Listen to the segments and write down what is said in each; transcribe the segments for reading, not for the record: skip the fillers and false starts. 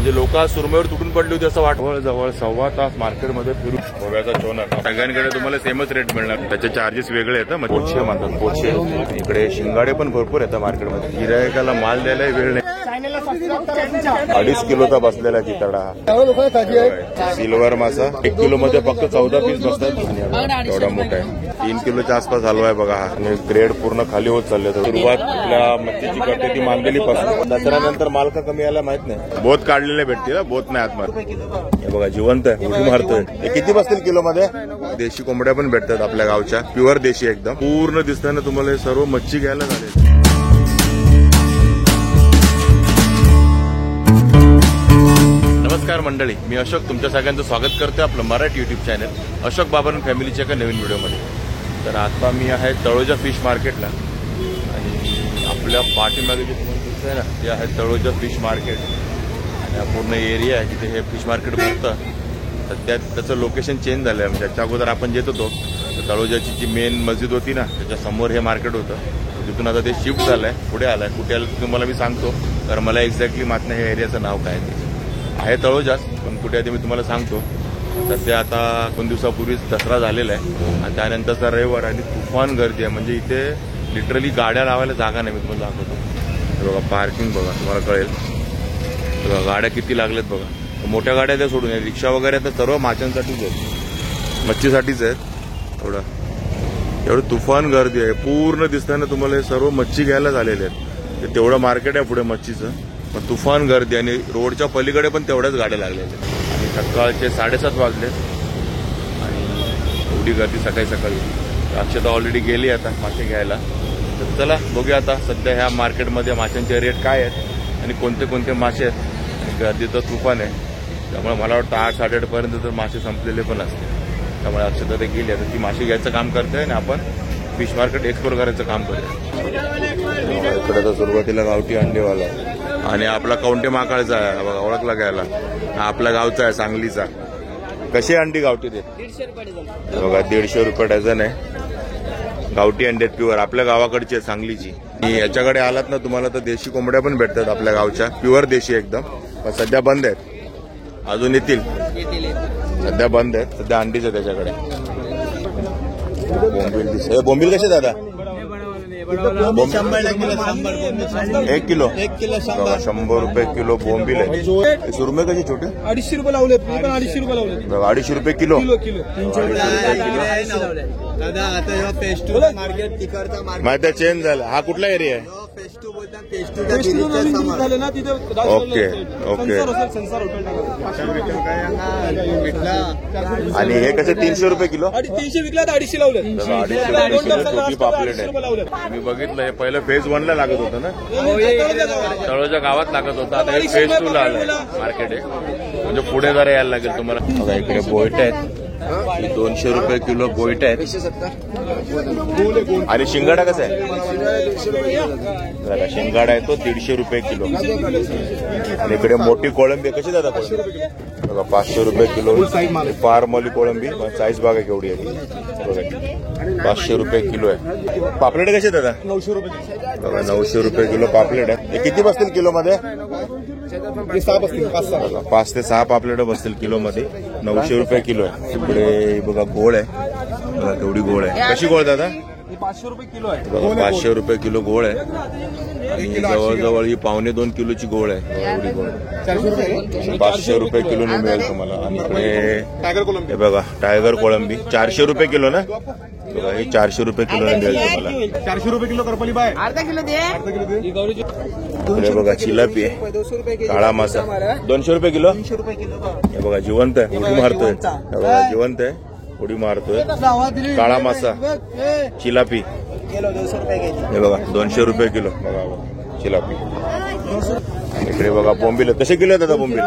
म्हणजे लोक सुरमईवर तुटून पडली होती असं वाटवळ. जवळ 1.25 तास मार्केटमध्ये फिरून गोव्याचा चोनर सगळ्यांकडे तुम्हाला सेमच रेट मिळणार. त्याचे चार्जेस वेगळे येतात. पोछे म्हणतात पोछे. इकडे शिंगाडे पण भरपूर येतात मार्केटमध्ये. गिरायकाला माल द्यायला वेळ नाही. 2.5 किलोचा बसलेला चितडा सिल्वर मासा 1 किलो मध्ये फक्त 14 पीस बसतात. एवढा मोठा आहे. 3 किलोच्या आसपास हलवा आहे बघा. आणि ग्रेड पूर्ण खाली होत चालले. सुरुवात आपल्या मच्छीची करते ती मालदेली पासून. दसऱ्यानंतर माल का कमी यायला माहित नाही. बोत काढलेले भेटतील. बोत नाही आतमध्ये. हे बघा जिवंत आहे. उडी मारतोय. हे किती बसतील किलो मध्ये. देशी कोंबड्या पण भेटतात आपल्या गावच्या. प्युअर देशी एकदम. पूर्ण दिसताना तुम्हाला हे सर्व मच्छी घ्यायला झाले. नमस्कार मंडळी, मी अशोक तुमच्या सगळ्यांचं स्वागत करते आपलं मराठी युट्यूब चॅनल अशोक बाबर फॅमिलीच्या एका नवीन व्हिडिओमध्ये. तर आता मी आहे तळोजा फिश मार्केटला आणि आपल्या पाठीमागे जे तुम्हाला दिसत आहे ना ते आहे तळोजा फिश मार्केट. आणि हा पूर्ण एरिया आहे जिथे हे फिश मार्केट भरतं. तर त्याचं लोकेशन चेंज झालं आहे. म्हणजे त्याच्या अगोदर आपण येत होतो तर तळोजाची जी मेन मस्जिद होती ना त्याच्या समोर हे मार्केट होतं. तिथून आता ते शिफ्ट झालं आहे. पुढे आलं आहे. कुठे आलं तुम्हाला मी सांगतो. तर मला एक्झॅक्टली माहीत नाही हे एरियाचं नाव काय आहे तळोजाच, पण कुठे आहे ते मी तुम्हाला सांगतो. तर ते आता 2 दिवसापूर्वीच दसरा झालेला आहे आणि त्यानंतरचा रविवार आणि तुफान गर्दी आहे. म्हणजे इथे लिटरली गाड्या लावायला जागा नाही. मी तुम्हाला दाखवतो. बघा पार्किंग बघा तुम्हाला कळेल. बघा गाड्या किती लागल्यात बघा. मोठ्या गाड्या त्या सोडून रिक्षा वगैरे तर सर्व माशांसाठीच आहेत, मच्छीसाठीच आहेत. एवढं तुफान गर्दी आहे. पूर्ण दिसताना तुम्हाला हे सर्व मच्छी घ्यायला झालेले आहेत. तेवढं मार्केट आहे पुढे मच्छीचं. पण तुफान गर्दी आणि रोडच्या पलीकडे पण तेवढ्याच गाड्या लागल्या आहेत. आणि सकाळचे 7:30 वाजले आणि एवढी गर्दी सकाळी सकाळी. अक्षता ऑलरेडी गेली आता मासे घ्यायला. तर चला बघूया आता सध्या ह्या मार्केटमध्ये माशांचे रेट काय आहेत आणि कोणते कोणते मासे आहेत. गर्दी तर तुफान आहे. त्यामुळे मला वाटतं 8-8:30 पर्यंत तर मासे संपलेले पण असते. त्यामुळे अक्षता ते गेली आता ती मासे घ्यायचं काम करते आणि आपण फिश मार्केट एक्सप्लोर करायचं काम करूया. इकडे तर सुरुवातीला गावठी अंडेवाला आणि आपला कौंटे माकाळचा आहे बघा, ओळखला घ्यायला. आपल्या गावचा आहे सांगलीचा. कशी अंडी गावठी ते बघा 150 रुपये डझन आहे. गावठी अंडे प्युअर आपल्या गावाकडची आहे सांगलीची. याच्याकडे आलात ना तुम्हाला तर देशी कोंबड्या पण भेटतात आपल्या गावच्या प्युअर देशी एकदम. पण सध्या बंद आहेत. अजून येतील. सध्या बंद आहेत. सध्या अंडीच आहे त्याच्याकडे. बोंबील कसे दादा. 1 किलो 100 रुपये किलो बोंबील आहे. सुरमई कशी छोटे 250 रुपये लावले. 250 रुपये लावले. 250 रुपये किलो. माहिती चेंज झाला. हा कुठला एरिया आहे. Okay okay. आणि हे कसे 300 रुपये किलो. 300 विकला तर 250 लावले. 250 पापलेट आहे. मी बघितलं हे पहिलं फेज 1 ला लागत होतं ना. तळोजा गावात लागत होतं. आता हे फेज 2 ला आलं मार्केट आहे. म्हणजे पुढे जरा यायला लागेल तुम्हाला. बघा इकडे बोईट आहेत. 200 रुपये किलो बोईट आहेत. आणि शिंगाडा कसा आहे. शिंगाडा आहे तो 150 रुपये किलो. आणि इकडे मोठी कोळंबी कशी दादा कोळंबी बघा 500 रुपये किलो. पारमोली कोळंबी साईज बघा केवढी आहे बघा 500 रुपये किलो आहे. पापलेट कसे दादा 900 रुपये बघा 900 रुपये किलो पापलेट आहे. हे किती बसतील किलो मध्ये. 5 ते 6 पापलेट बसतील किलो मध्ये. 900 रुपये किलो आहे. इकडे बघा गोळ आहे बघा केवढी गोळ आहे. कशी गोळ दादा 500 रुपये किलो आहे. बघा 500 रुपये किलो गोळ आहे. आणि जवळजवळ ही 1.25-2 किलोची गोळ आहे. एवढी गोळ 500 रुपये किलोने मिळेल तुम्हाला. आणि इकडे बघा टायगर कोळंबी 400 रुपये किलो ना. बघा ही 400 रुपये किलोने मिळेल तुम्हाला. 400 रुपये किलो करपली बाय. अर्धा किलो दे. इकडे बघा चिलापी आहे. काळा मासा 200 रुपये किलो. हे बघा जिवंत आहे. उडी मारतोय. हे बघा जिवंत आहे उडी मारतोय. काळा मासा चिलापी हे बघा 200 रुपये किलो. बघा चिलापी. इकडे बघा बोंबील कसे किलो आहेत आता बोंबील.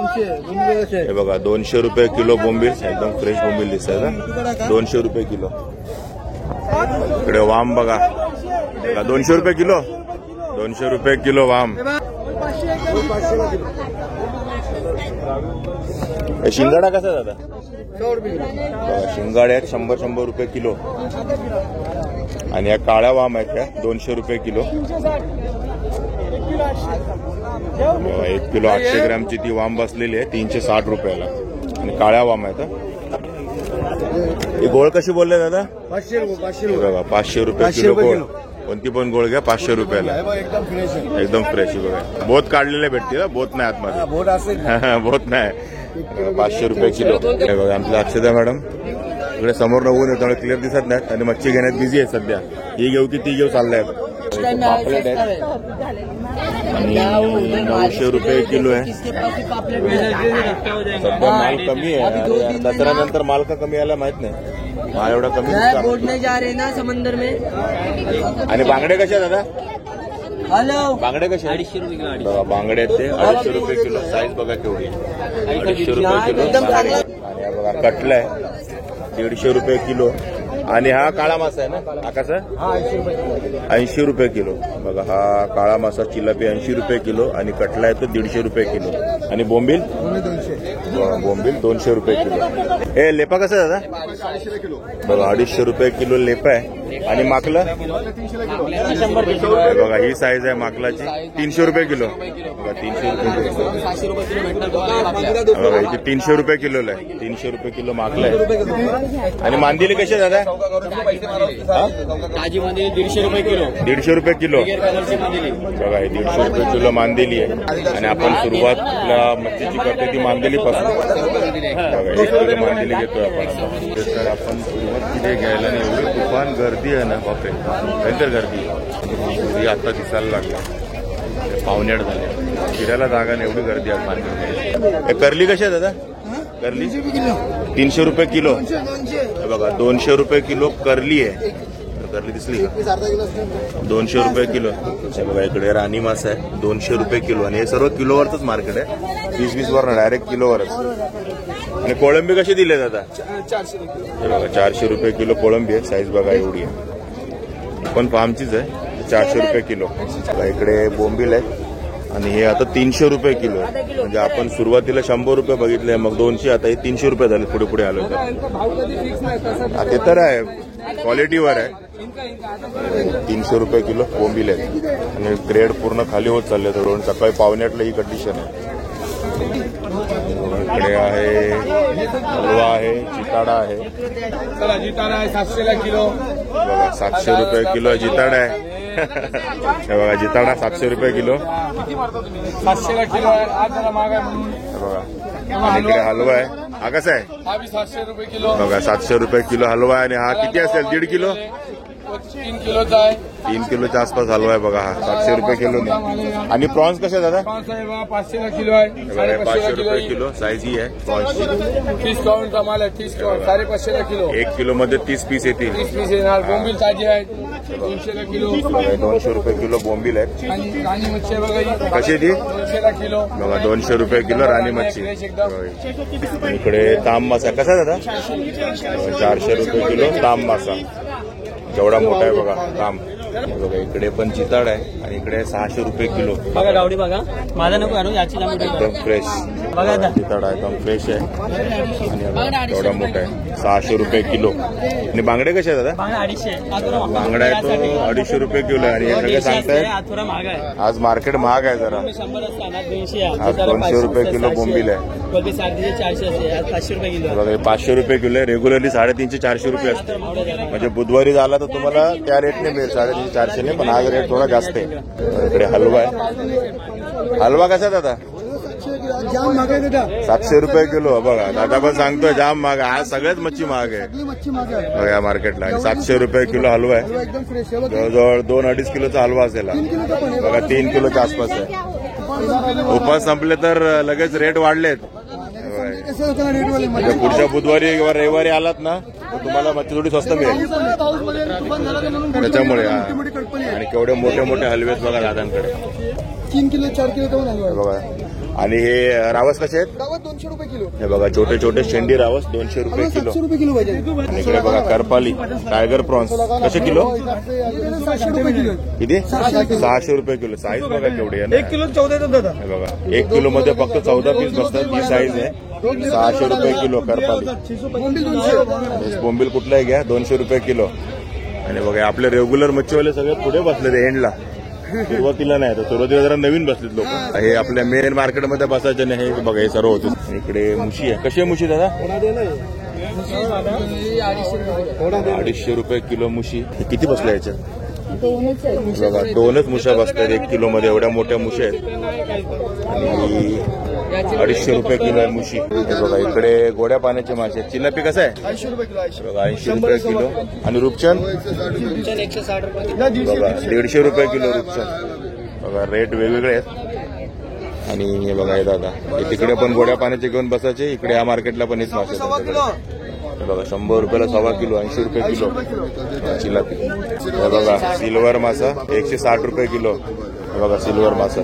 हे बघा 200 रुपये किलो बोंबील. एकदम फ्रेश बोंबील दिसत आहे. 200 रुपये किलो. इकडे वाम बघा 200 रुपये किलो. 200 रुपये किलो वाम. शिंगाडा कसा दादा शिंगाडे आहेत 100 रुपये किलो. आणि या काळ्या वाम आहेत त्या 200 रुपये किलो. 1 किलो 800 ग्रॅमची ती वाम बसलेली आहे 360 रुपयाला. आणि काळ्या वाम आहेत. ही गोळ कशी बोलले दादा? 500 रुपये. बघा 500 रुपये किलो गोळ. कोणती पण गोळ घ्या 500 रुपयाला. एकदम फ्रेश आहे. एकदम फ्रेश आहे बघा. बोत काढलेले भेटतील ना, बोत नाही आतमध्ये. बोट असेल बोत नाही. 500 रुपये किलो. हे बघा आमच्या अक्षदा मॅडम इकडे समोर ऊन आहे त्यामुळे क्लिअर दिसत नाहीत आणि मच्छी घेण्यात बिझी आहे सध्या. ही घेऊ की ती घेऊ चाललंय. पापलेट आहेत आणि 900 रुपये किलो आहे. सध्या माल कमी आहे. दसऱ्यानंतर माल का कमी यायला माहित नाही. माल एवढा कमी बोट नहीं जा रहे ना समंदर में. आणि बांगडे कसे दादा? हॅलो बांगडे कसे? 250 रुपये किलो. बघा बांगडे आहेत ते 250 रुपये किलो. साईज बघा केवढी. 250 रुपये किलो. आणि हा बघा कटला आहे 150 रुपये किलो. आणि हा काळा मासा आहे ना, हा कसा? 80 रुपये किलो. बघा हा काळा मासा चिलापी 80 रुपये किलो आणि कटला आहे तो 150 रुपये किलो. आणि बोंबील? बोंबील 200 रुपये किलो. हे लेपा कसं आहे दादा? बघा 250 रुपये किलो लेपा आहे. आणि माकलं? बघा ही साईज आहे माकलाची 300 रुपये किलो. बघा 300 रुपये किलो. बघा इथे 300 रुपये किलोला आहे. 300 रुपये किलो माकला आहे. आणि मांदिली कशी आहे दादा? ताजी मध्ये 150 रुपये किलो. 150 रुपये किलो. बघा हे 150 रुपये किलो मांदेली आहे. आणि आपण सुरुवातला मच्छीची करते ती मांदेली पासून. बघा 1 किलो मांदेली घेतोय आपण. तर आपण सुरुवात तिथे घ्यायला नाही. एवढी तुफान गर्दी आहे ना बापरे, भयंकर गर्दी. आता दिसायला लागला. पावणेआठ झाले. फिरायला जागा नाही एवढी गर्दी आहे मार्केटमध्ये. करली कशी आहे दादा? करली 300 रुपये किलो. बघा 200 रुपये किलो करली आहे. करली दिसली का? 200 रुपये किलो. बघा इकडे राणी मास आहे 200 रुपये किलो. आणि हे सर्व किलोवरच मार्केट आहे. 20-20 वर डायरेक्ट किलोवरच. आणि कोळंबी कशी दिले दादा? 400 रुपये किलो कोळंबी आहे. साईज बघा एवढी आहे. पण फार्मचीच आहे. 400 रुपये किलो. बघा इकडे बोंबील आहे आणि हे आता 300 रुपये किलो आहे. म्हणजे आपण सुरुवातीला 100 रुपये बघितले, मग 200, आता हे 300 रुपये झाले. पुढे पुढे आलो तर ते तर आहे क्वालिटीवर आहे. 300 रुपये किलो बोंबील आहे. आणि ग्रेड पूर्ण खाली होत चालले. तर सकाळी 7:45 ही कंडिशन आहे. इकडे आहे हलवा आहे, जिताडा आहे. जिताडा आहे 700 किलो. बघा 700 रुपये किलो जिताडा आहे. हे बघा जिताडा 700 रुपये किलो. 700 किलो आहे. आज जरा महाग आहे म्हणून. बघा आणि इकडे हलवा आहे. हा कसा आहे? हा बी 700 रुपये किलो. बघा 700 रुपये किलो हलवा आहे. आणि हा किती असेल? 1.5 किलो? 3 किलोचा आहे. 3 किलोच्या आसपास हलवा आहे. बघा हा 700 रुपये किलो. आणि प्रॉन्स कसे दादा? 500 किलो आहे. 500 रुपये किलो. साईज ही आहे प्रॉन्सची. 30 काउंटचा माल आहे. 30 काउंट 550 किलो. 1 किलो मध्ये 30 पीस येतील. 30 पीस येणार. बोंबील ताजी आहे 200 किलो. 200 रुपये किलो बोंबील आहे. आणि राणी मच्छी आहे बघा ही. कशी ती? 200 किलो. बघा 200 रुपये किलो राणी मच्छी. इकडे तांब मासा कसा दादा? 400 रुपये किलो तांब मासा. जेवढा मोठा आहे बघा तांब. बघा इकडे पण चिताड आहे. आणि इकडे 600 रुपये किलो. बघा गावडी बघा. माझा नको आणू, याची एकदम फ्रेश. चिताडा एकदम फ्रेश आहे. आणि एवढा मोठा आहे 600 रुपये किलो. आणि बांगडे कसे आहे दादा? 250. बांगडा आहे तो 250 रुपये किलो आहे. आणि हे सगळे सांगतायत थोडा महाग आहे. आज मार्केट महाग आहे जरा. 100 असताना 200. आज 200 रुपये किलो बोंबील आहे. कोलबी 450 असते. आज 500 रुपये किलो. बघा हे 500 रुपये किलो आहे. रेग्युलरली 350-400 रुपये असते. म्हणजे बुधवारी झाला तर तुम्हाला त्या रेटने मिळेल 350-400 पण आज रेट थोडा जास्त आहे. इकडे हलवा आहे. हलवा कसा दादा? जाम महाग आहे दादा. 700 रुपये किलो. बघा दादा पण सांगतोय जाम महाग आहे. आज सगळ्याच मच्छी महाग आहे मच्छी महाग आहे. बघा या मार्केटला. आणि 700 रुपये किलो हलवा आहे. एकदम फ्रेश आहे. जवळजवळ 2-2.5 किलोचा हलवा असेल. बघा 3 किलोच्या आसपास आहे. उपास संपले तर लगेच रेट वाढलेत. म्हणजे पुढच्या बुधवारी किंवा रविवारी आलात ना तर तुम्हाला मच्छी थोडी स्वस्त मिळेल त्याच्यामुळे. आणि केवढे मोठे मोठे हलवे आहेत बघा दादांकडे. 3 किलो 4 किलो बघा. आणि हे रावस कसे आहेत? 200 रुपये किलो. हे बघा छोटे छोटे शेंडी रावस 200 रुपये किलो. 700 रुपये किलो पाहिजे. आणि इकडे बघा करपाली टायगर प्रॉन्स कसे किलो? 700 रुपये किलो. किती? 600 रुपये किलो. साईज बघा केवढी आहे. 1 किलो 14 येतात दादा. हे बघा 1 किलो मध्ये फक्त 14 पीस बसतात. ही साईज आहे. 600 रुपये किलो करपाली. आणि बोंबील कुठलाही घ्या 200 रुपये किलो. आणि बघा आपले रेग्युलर मच्छीवाले सगळे पुढे बसले ते एंडला. सुरुवातीला नाही, तर सुरुवातीला जरा नवीन बसलेत लोक. हे आपल्या मेन मार्केटमध्ये बसायचे नाही, हे बघा हे सर्व होते. इकडे मुशी आहे. कशी आहे मुशी दादा? 250 रुपये किलो मुशी. किती बसल्या याच्यात? बघा 2च मुश्या बसतात 1 किलो मध्ये. एवढ्या मोठ्या मुश्या आहेत आणि 250 रुपये किलो आहे मुशी. हे बघा इकडे गोड्या पाण्याचे मासे. चिलापी कसं आहे? 80 रुपये किलो आहे. बघा 80 रुपये किलो. आणि रूपचंद? 160 रुपये. बघा 150 रुपये किलो रूपचंद. बघा रेट वेगवेगळे आहेत. आणि हे बघा हे दादा, हे तिकडे पण गोड्या पाण्याचे घेऊन बसायचे, इकडे या मार्केटला पण हेच मासे आहेत. हे बघा 100 रुपयाला सव्वा किलो, 80 रुपये किलो चिलापी. हे बघा सिल्वर मासा 160 रुपये किलो. हे बघा सिल्वर मासा.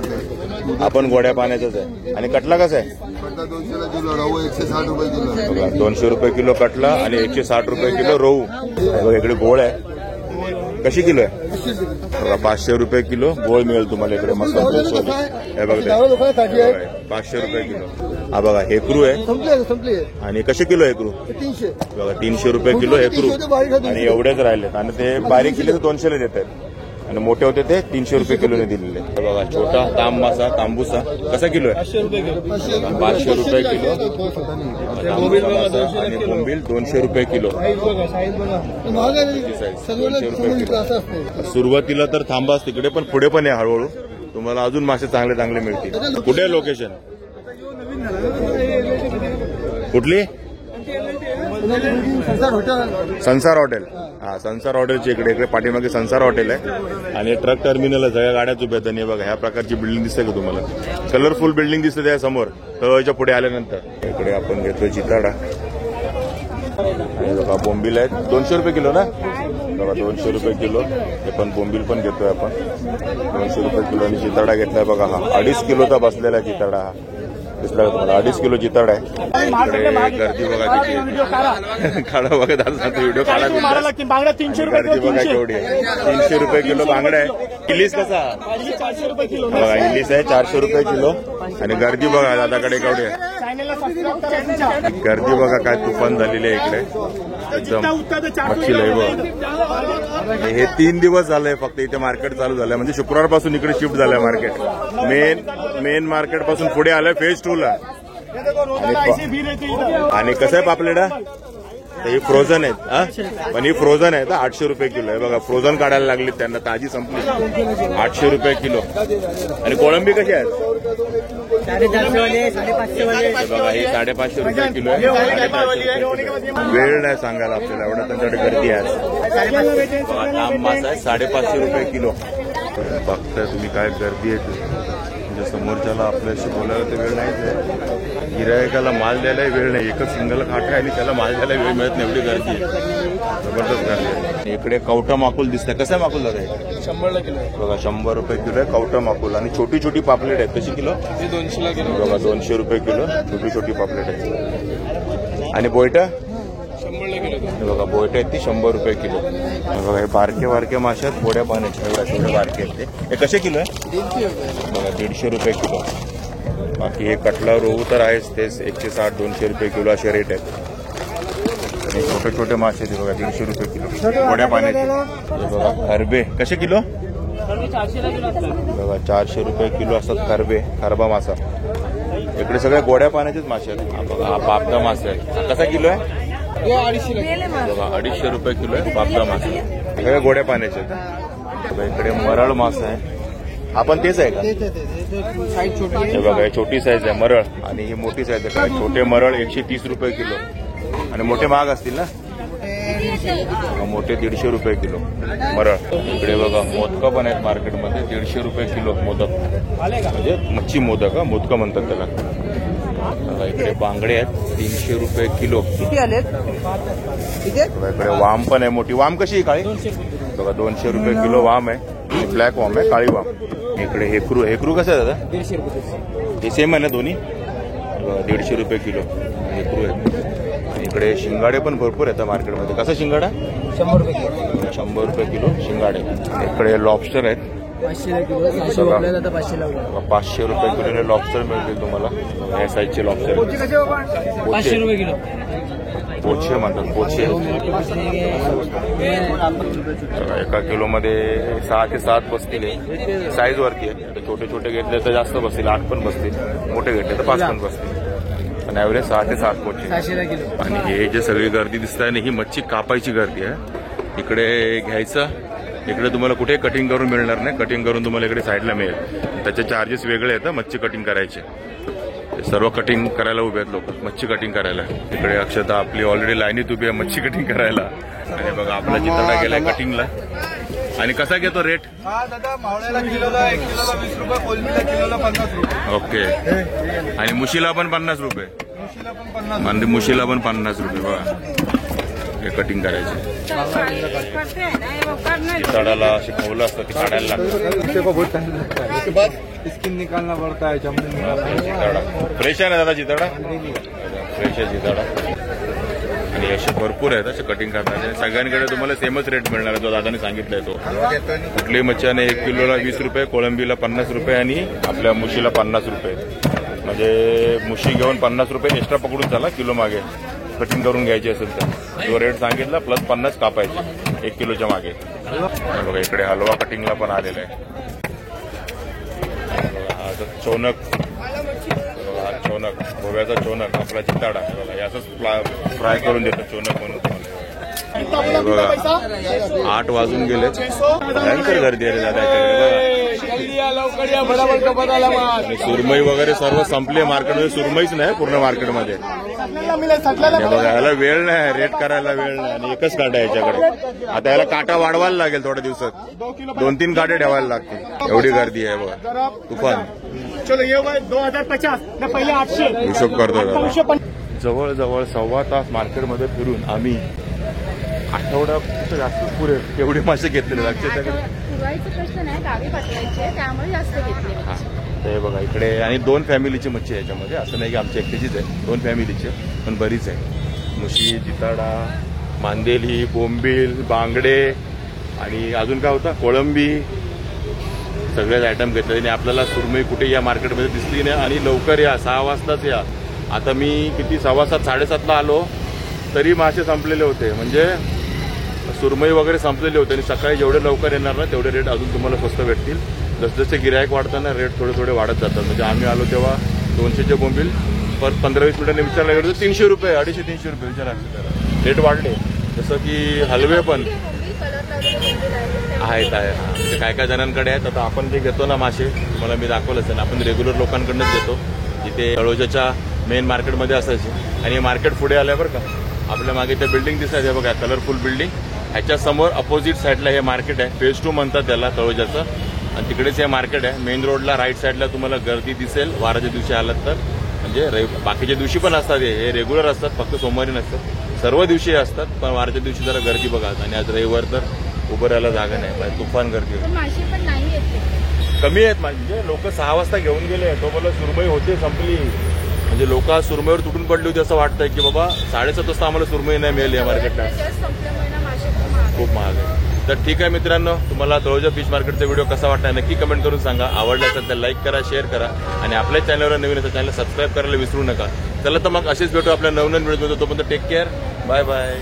आपण गोड्या पाण्याचाच आहे. आणि कटला कसा आहे? 160 रुपये किलो. बघा 200 रुपये किलो कटला आणि 160 रुपये किलो रोहू. हे बघा इकडे गोळ आहे. कशी किलो आहे? बघा 500 रुपये किलो गोळ मिळेल तुम्हाला इकडे मस्त. हे बघा 500 रुपये किलो. हा बघा हेकरू आहे. संपली. आणि कसे किलो हेकरू? 300. बघा 300 रुपये किलो हेकरू. आणि एवढेच राहिलेत. आणि ते बारीक किलो 200 देत आहेत आणि मोठे होते ते 300 रुपये किलोने दिलेले. बघा छोटा तांब मासा तांबूसा कसा किलो आहे? 500 रुपये किलो. तांबूसा मासा आणि बोंबील 200 रुपये किलो. 200 रुपये किलो. सुरुवातीला तर थांबाच तिकडे, पण पुढे पण आहे हळूहळू तुम्हाला अजून मासे चांगले चांगले मिळतील. कुठे लोकेशन? कुठली? संसार हॉटेल. हा संसार हॉटेलच्या इकडे पाठीमागे संसार हॉटेल आहे आणि ट्रक टर्मिनल आहे. सगळ्या गाड्याच उभ्या आहेत. बघा ह्या प्रकारची बिल्डिंग दिसते का तुम्हाला? कलरफुल बिल्डिंग दिसते त्या समोर तळच्या पुढे आल्यानंतर. इकडे आपण घेतोय चिताडा. आणि बघा बोंबील आहेत 200 रुपये किलो ना. बघा 200 रुपये किलो. हे पण बोंबील पण घेतोय आपण 200 रुपये किलो. आणि चिताडा घेतलाय बघा हा 2.5 किलोचा बसलेला आहे चिताडा. हा दिसला तुम्हाला 2.5 किलो चिताड आहे. इकडे गर्दी बघा किती. काढा बघा दादा व्हिडिओ काढा. गर्दी बघा केवढी आहे. 300 रुपये किलो बांगडा आहे. इलिस कसा? बघा इलिस आहे 400 रुपये किलो. आणि गर्दी बघा दादाकडे केवढी आहे. गर्दी बघा काय तुफान झालेली आहे इकडे एकदम. मच्छी लय बघ. हे 3 दिवस झालंय फक्त इथे मार्केट चालू झालंय. म्हणजे शुक्रवारपासून इकडे शिफ्ट झालंय मार्केट. मेन मार्केट पासून पुढे आलंय फेज 2 ला. आणि कसं आहे पापलेटा? ही फ्रोझन आहेत. पण ही फ्रोझन आहे 800 रुपये किलो आहे. बघा फ्रोझन काढायला लागली त्यांना, ताजी संपली. 800 रुपये किलो. आणि कोळंबी कशी आहेत? 450 वाले 550 वाले. बघा ही 550 रुपये किलो आहे. वेळ नाही सांगायला आपल्याला, एवढं त्यांच्याकडे गर्दी आहे. लांब मासा आहे 550 रुपये किलो. बघताय तुम्ही काय गर्दी आहे. म्हणजे समोरच्याला आपल्याशी बोलायला तर वेळ नाही, गिरायकाला माल द्यायला वेळ नाही. एकच सिंगल खाट आहे आणि त्याला माल द्यायला वेळ मिळत नाही. एवढी गर्दी आहे, जबरदस्त गर्दी आहे. इकडे कवटा माकुल दिसतंय. कसं आहे माकुल दादा? 100 किलो. बघा 100 रुपये किलो आहे कवटा माकुल. आणि छोटी छोटी पापलेट आहेत. कशी किलो? 200 किलो. बघा 200 रुपये किलो छोटी छोटी पापलेट आहे. आणि बोयटा? 100 किलो. बघा बोयटा आहेत ती 100 रुपये किलो. बघा हे बारके बारके मासे आहेत गोड्या पाण्याचे. एवढे बारके आहेत ते. हे कसे किलो आहे? 150. बघा 150 रुपये किलो. बाकी हे कटला रोहू तर आहेच, तेच 160-200 रुपये किलो असे रेट आहेत. आणि छोटे छोटे मासे ते बघा 150 रुपये किलो गोड्या पाण्याचे. बघा खरबे कसे किलो? बघा 400 रुपये किलो असतात खरबे. खरबा मासा. इकडे सगळ्या गोड्या पाण्याचेच मासे आहेत. बघा हा पापदा मासा आहे. कसा किलो आहे? 250. बघा 250 रुपये किलो आहे पापदा मासा. सगळ्या गोड्या पाण्याचे आहेत. बघा इकडे मरळ मासा आहे. आपण तेच आहे का? साईज छोटी आहे. हे बघा छोटी साईज आहे मरळ. आणि ही मोठी साईज आहे. छोटे मरळ 130 रुपये किलो. आणि मोठे महाग असतील ना? मोठे 150 रुपये किलो मरळ. इकडे बघा मोदकं पण आहेत मार्केटमध्ये 150 रुपये किलो मोदक. म्हणजे मच्छी मोदक, मोदकं म्हणतात त्याला. बघा इकडे बांगडे आहेत 300 रुपये किलो. किती आलेत? बघा इकडे वाम पण आहे मोठी. वाम कशी आहे काळी? बघा 200 रुपये किलो वाम आहे. ब्लॅक वाम आहे, काळी वाम. इकडे हेकरू. हेकरू कसं आहे दादा? 150 रुपये. हे सेम आहे ना दोन्ही? 150 रुपये किलो हेकरू आहे. इकडे शिंगाडे पण भरपूर येतात मार्केटमध्ये. कसा शिंगाडा? 100 रुपये किलो. 100 रुपये किलो शिंगाडे. इकडे लॉबस्टर आहेत 500 किलो 600 वापरला जातं 500 ला 500 रुपये किलोने लॉबस्टर मिळतील तुम्हाला या साईजचे लॉबस्टर 500 रुपये किलो पोचे म्हणतात पोचे एका किलोमध्ये 6 ते 7 बसतील साईज वरती आहे. छोटे छोटे घेतले तर जास्त बसतील 8 पण बसतील मोठे घेतले तर 5 पण बसतील पण ॲव्हरेज 6 ते 7 पोचे 600 किलो. आणि हे जे सगळी गर्दी दिसत आहे ना ही मच्छी कापायची गर्दी आहे. इकडे घ्यायचं इकडे तुम्हाला कुठे कटिंग करून मिळणार नाही कटिंग करून तुम्हाला इकडे साईडला मिळेल त्याचे चार्जेस वेगळे आहेत मच्छी कटिंग करायचे सर्व कटिंग करायला उभे आहेत लोक मच्छी कटिंग करायला. इकडे अक्षता आपली ऑलरेडी लाईनीत उभी आहे मच्छी कटिंग करायला आणि बघा आपला चितडा गेलाय कटिंगला. आणि कसा घेतो रेट? दादा मावळ्याला किलोला 1 किलोला 20 रुपये कोलमीला किलोला 50 रुपये. ओके आणि मुशीला पण 50 रुपये मुशीला पण 50 म्हणजे मुशीला पण 50 रुपये बघा हे कटिंग करायचे. चितडाला शिकवलं असतं ते काढायला लागतं. स्किन निकालना पड़ता है चितडा फ्रेश आहे ना दादा चितडा फ्रेश आहे चितडा आणि असे भरपूर आहेत असे कटिंग करणारे सगळ्यांकडे तुम्हाला सेमच रेट मिळणार आहे जो दादाने सांगितलाय तो. कुठलीही मच्छीने 1 किलोला 20 रुपये कोळंबीला 50 रुपये आणि आपल्या मुशीला 50 रुपये म्हणजे मुशी घेऊन 50 रुपये एक्स्ट्रा पकडून चाला किलो मागे कटिंग करून घ्यायची असेल तर जो रेट सांगितला प्लस 50 कापायचे 1 किलोच्या मागे. बघा इकडे हलवा कटिंगला पण आलेला आहे. चोनक चोनक गोव्याचा चोनक आपला चिताडा बघा असंच फ्राय करून देतो चोनक म्हणून तुम्हाला. बघा 8 वाजून गेले भयंकर गर्दी आहे दादा इकडे. सुरमई वगैरे सर्व संपले मार्केटमध्ये सुरमईच नाही पूर्ण मार्केटमध्ये. बघा याला वेळ नाही रेट करायला वेळ नाही आणि एकच काटा याच्याकडे. आता याला काटा वाढवायला लागेल थोड्या दिवसात 2-3 काटे ठेवायला लागतील एवढी गर्दी आहे बघा. तुफान चलो ये 2050 पहिले 800 हिशोब करतो. जवळजवळ 1.25 तास मार्केटमध्ये फिरून आम्ही आठवड्यापेक्षा जास्त पुरे एवढे मासे घेतलेले लक्षात प्रश्न नाही गावी पाठवायचे त्यामुळे जास्त घेतले. हा ते बघा इकडे आणि 2 फॅमिलीची मच्छी आहे याच्यामध्ये असं नाही की आमची एकटीचीच आहे 2 फॅमिलीची पण बरीच आहे. मुशी चिताडा मांदेली बोंबील बांगडे आणि अजून काय होता कोळंबी सगळेच आयटम घेतले आणि आपल्याला सुरमई कुठे या मार्केटमध्ये दिसली नाही. आणि लवकर या 6 वाजताच या. आता मी किती 7:15 7:30ला आलो तरी मासे संपलेले होते म्हणजे सुरमई वगैरे संपलेले होते. आणि सकाळी जेवढे लवकर येणार ना तेवढे रेट अजून तुम्हाला स्वस्त भेटतील. जसजसे गिरायक वाढताना रेट थोडे थोडे वाढत जातात. म्हणजे आम्ही आलो तेव्हा 200चे बोंबील पर 15-20 मिनिटांनी विचारला गेलो 300 रुपये 250-300 रुपये विचारा रेट वाढले. जसं की हलवे पण आहेत आहे काय काय जणांकडे आहेत. आता आपण जे घेतो ना मासे तुम्हाला मी दाखवलंच आहे आपण रेग्युलर लोकांकडूनच घेतो जिथे तळोजाच्या मेन मार्केटमध्ये असायचे. आणि हे मार्केट पुढे आलं बरं का आपल्या मागे त्या बिल्डिंग दिसत आहे बघा कलरफुल बिल्डिंग ह्याच्या समोर अपोजिट साईडला हे मार्केट आहे फेज 2 म्हणतात त्याला तळोजाचं. आणि तिकडेच हे मार्केट आहे मेन रोडला राईट साईडला तुम्हाला गर्दी दिसेल वाराच्या दिवशी आलात तर. म्हणजे बाकीच्या दिवशी पण असतात हे रेग्युलर असतात फक्त सोमवारी नसतात सर्व दिवशी असतात पण वाराच्या दिवशी जरा गर्दी बघा. आणि आज रविवार तर उभं राहायला जागा नाही तुफान गर्दी मासे पण नाही कमी आहेत. म्हणजे लोक 6 वाजता घेऊन गेले तो बोला सुरमई होते संपली म्हणजे लोक आज सुरमईवर तुटून पडली होती असं वाटतंय की बाबा 7:30 वाजता आम्हाला सुरमई नाही मिळेल या मार्केटला खूप महाग आहे. तर ठीक आहे मित्रांनो तुम्हाला तळोजा फिश मार्केटचा व्हिडिओ कसा वाटला नक्की कमेंट करून सांगा. आवडला असेल तर लाईक करा शेअर करा आणि आपल्या चॅनलवर नवीन असेल चॅनल सबस्क्राईब करायला विसरू नका. चला तर मग असेच भेटू आपल्या नवनवीन व्हिडिओ तोपर्यंत टेक केअर बाय बाय.